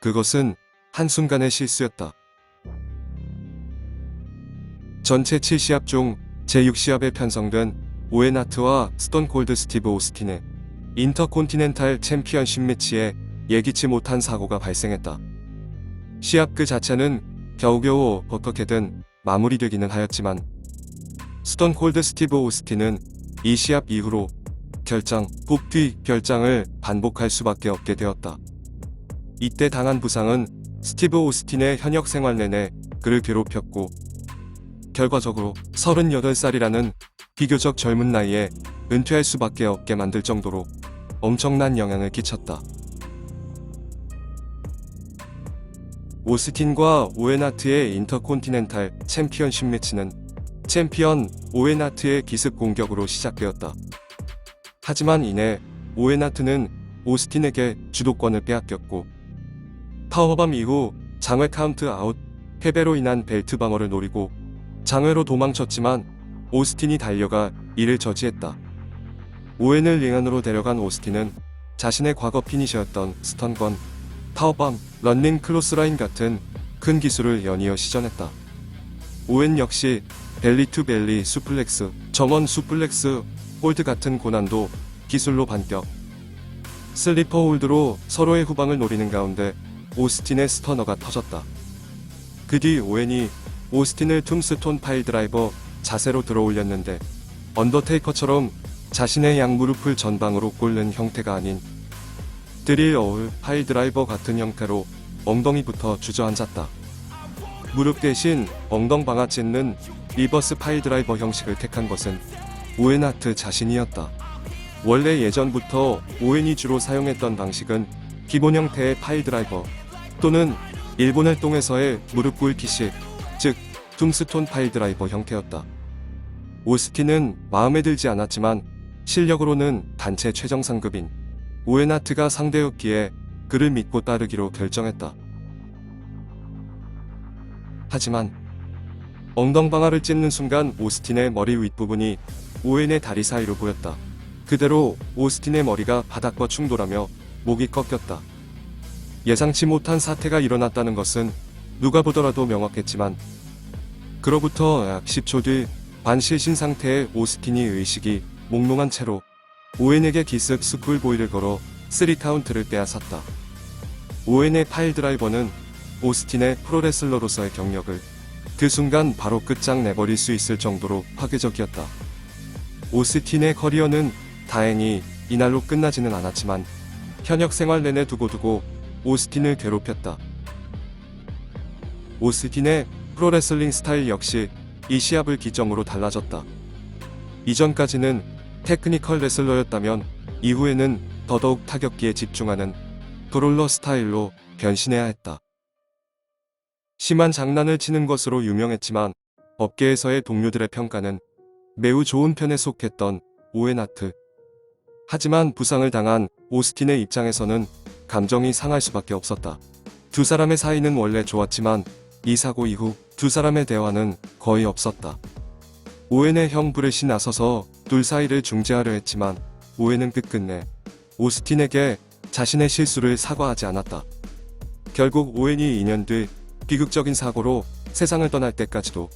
그것은 한순간의 실수였다. 전체 7시합 중 제6시합에 편성된 오웬 하트와 스톤 콜드 스티브 오스틴의 인터콘티넨탈 챔피언십 매치에 예기치 못한 사고가 발생했다. 시합 그 자체는 겨우겨우 어떻게든 마무리되기는 하였지만 스톤 콜드 스티브 오스틴은 이 시합 이후로 복귀 결장을 반복할 수밖에 없게 되었다. 이때 당한 부상은 스티브 오스틴의 현역 생활 내내 그를 괴롭혔고 결과적으로 38살이라는 비교적 젊은 나이에 은퇴할 수밖에 없게 만들 정도로 엄청난 영향을 끼쳤다. 오스틴과 오웬 하트의 인터콘티넨탈 챔피언십 매치는 챔피언 오웬 하트의 기습 공격으로 시작되었다. 하지만 이내 오웬 하트는 오스틴에게 주도권을 빼앗겼고 파워밤 이후 장외 카운트 아웃 패배로 인한 벨트 방어를 노리고 장외로 도망쳤지만 오스틴이 달려가 이를 저지했다. 오웬을 링 안으로 데려간 오스틴은 자신의 과거 피니셔였던 스턴건, 파워밤, 런닝 클로스라인 같은 큰 기술을 연이어 시전했다. 오웬 역시 벨리 투 벨리 수플렉스, 정원 수플렉스, 홀드 같은 고난도 기술로 반격. 슬리퍼 홀드로 서로의 후방을 노리는 가운데 오스틴의 스터너가 터졌다. 그 뒤 오웬이 오스틴을 툼스톤 파일드라이버 자세로 들어올렸는데 언더테이커처럼 자신의 양무릎을 전방으로 꽂는 형태가 아닌 드릴 어울 파일드라이버 같은 형태로 엉덩이부터 주저앉았다. 무릎 대신 엉덩방아 찢는 리버스 파일드라이버 형식을 택한 것은 오웬 하트 자신이었다. 원래 예전부터 오웬이 주로 사용했던 방식은 기본 형태의 파일드라이버 또는 일본 활동에서의 무릎 꿇기식, 즉 툼스톤 파일드라이버 형태였다. 오스틴은 마음에 들지 않았지만 실력으로는 단체 최정상급인 오웬 하트가 상대였기에 그를 믿고 따르기로 결정했다. 하지만 엉덩방아를 찢는 순간 오스틴의 머리 윗부분이 오웬의 다리 사이로 보였다. 그대로 오스틴의 머리가 바닥과 충돌하며 목이 꺾였다. 예상치 못한 사태가 일어났다는 것은 누가 보더라도 명확했지만 그로부터 약 10초 뒤 반실신 상태의 오스틴이 의식이 몽롱한 채로 오웬에게 기습 스쿨보이를 걸어 3카운트를 빼앗았다. 오웬의 파일드라이버는 오스틴의 프로레슬러로서의 경력을 그 순간 바로 끝장내버릴 수 있을 정도로 파괴적이었다. 오스틴의 커리어는 다행히 이날로 끝나지는 않았지만 현역 생활 내내 두고두고 오스틴을 괴롭혔다. 오스틴의 프로레슬링 스타일 역시 이 시합을 기점으로 달라졌다. 이전까지는 테크니컬 레슬러였다면 이후에는 더더욱 타격기에 집중하는 브롤러 스타일로 변신해야 했다. 심한 장난을 치는 것으로 유명했지만 업계에서의 동료들의 평가는 매우 좋은 편에 속했던 오웬 하트. 하지만 부상을 당한 오스틴의 입장에서는 감정이 상할 수밖에 없었다. 두 사람의 사이는 원래 좋았지만 이 사고 이후 두 사람의 대화는 거의 없었다. 오웬의 형 브렛이 나서서 둘 사이를 중재하려 했지만 오웬은 끝끝내 오스틴에게 자신의 실수를 사과하지 않았다. 결국 오웬이 2년 뒤 비극적인 사고로 세상을 떠날 때까지도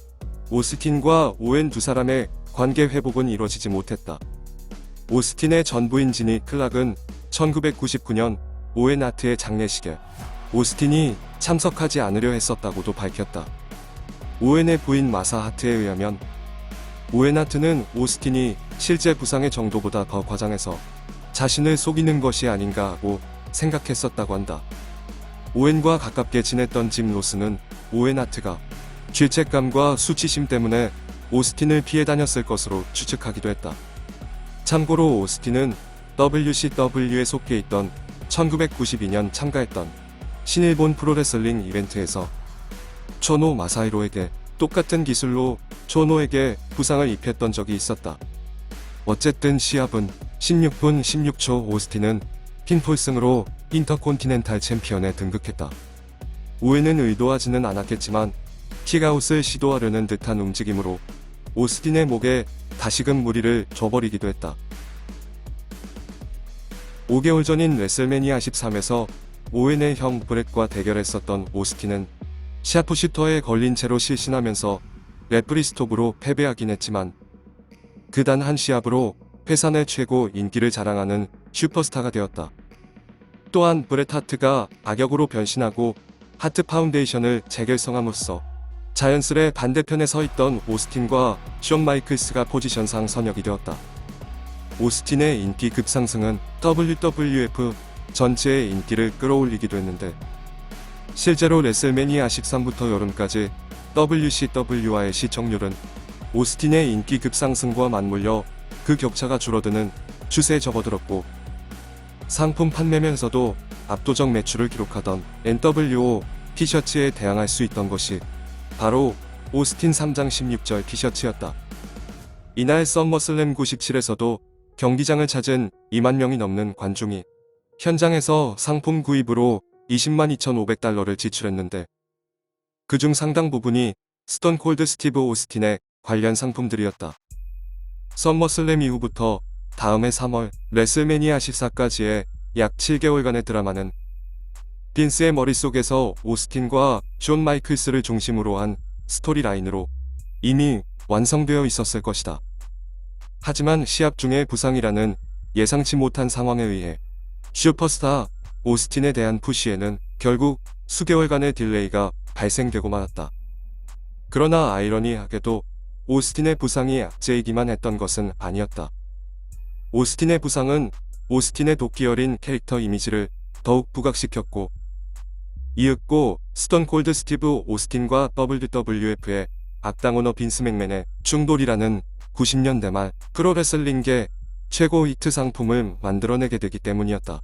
오스틴과 오웬 두 사람의 관계 회복은 이루어지지 못했다. 오스틴의 전부인 지니 클락은 1999년 오웬 하트의 장례식에 오스틴이 참석하지 않으려 했었다고도 밝혔다. 오웬의 부인 마사 하트에 의하면 오웬 하트는 오스틴이 실제 부상의 정도보다 더 과장해서 자신을 속이는 것이 아닌가 하고 생각했었다고 한다. 오웬과 가깝게 지냈던 짐 로스는 오웬 하트가 죄책감과 수치심 때문에 오스틴을 피해 다녔을 것으로 추측하기도 했다. 참고로 오스틴은 WCW에 속해 있던 1992년 참가했던 신일본 프로레슬링 이벤트에서 초노 마사히로에게 똑같은 기술로 초노에게 부상을 입혔던 적이 있었다. 어쨌든 시합은 16분 16초 오스틴은 핀폴승으로 인터콘티넨탈 챔피언에 등극했다. 오웬은 의도하지는 않았겠지만 킥아웃을 시도하려는 듯한 움직임으로 오스틴의 목에 다시금 무리를 줘버리기도 했다. 5개월 전인 레슬매니아 13에서 오웬의 형 브렛과 대결했었던 오스틴은 샤프슈터에 걸린 채로 실신하면서 레프리 스톱으로 패배하긴 했지만 그 단 한 시합으로 회사 내 최고 인기를 자랑하는 슈퍼스타가 되었다. 또한 브렛 하트가 악역으로 변신하고 하트 파운데이션을 재결성함으로써 자연스레 반대편에 서 있던 오스틴과 숀 마이클스가 포지션상 선역이 되었다. 오스틴의 인기 급상승은 WWF 전체의 인기를 끌어올리기도 했는데 실제로 레슬매니아 13부터 여름까지 WCW와의 시청률은 오스틴의 인기 급상승과 맞물려 그 격차가 줄어드는 추세에 접어들었고 상품 판매면서도 압도적 매출을 기록하던 NWO 티셔츠에 대항할 수 있던 것이 바로 오스틴 3장 16절 티셔츠였다. 이날 썸머슬램 97에서도 경기장을 찾은 2만 명이 넘는 관중이 현장에서 상품 구입으로 20만 2,500달러를 지출했는데 그중 상당 부분이 스톤 콜드 스티브 오스틴의 관련 상품들이었다. 썸머슬램 이후부터 다음해 3월 레슬매니아 14까지의 약 7개월간의 드라마는 빈스의 머릿속에서 오스틴과 숀 마이클스를 중심으로 한 스토리라인으로 이미 완성되어 있었을 것이다. 하지만 시합 중의 부상이라는 예상치 못한 상황에 의해 슈퍼스타 오스틴에 대한 푸시에는 결국 수개월간의 딜레이가 발생되고 말았다. 그러나 아이러니하게도 오스틴의 부상이 악재이기만 했던 것은 아니었다. 오스틴의 부상은 오스틴의 도끼 어린 캐릭터 이미지를 더욱 부각시켰고 이윽고 스톤 콜드 스티브 오스틴과 WWF의 악당 오너 빈스 맥맨의 충돌이라는 90년대 말 프로레슬링계 최고 히트 상품을 만들어내게 되기 때문이었다.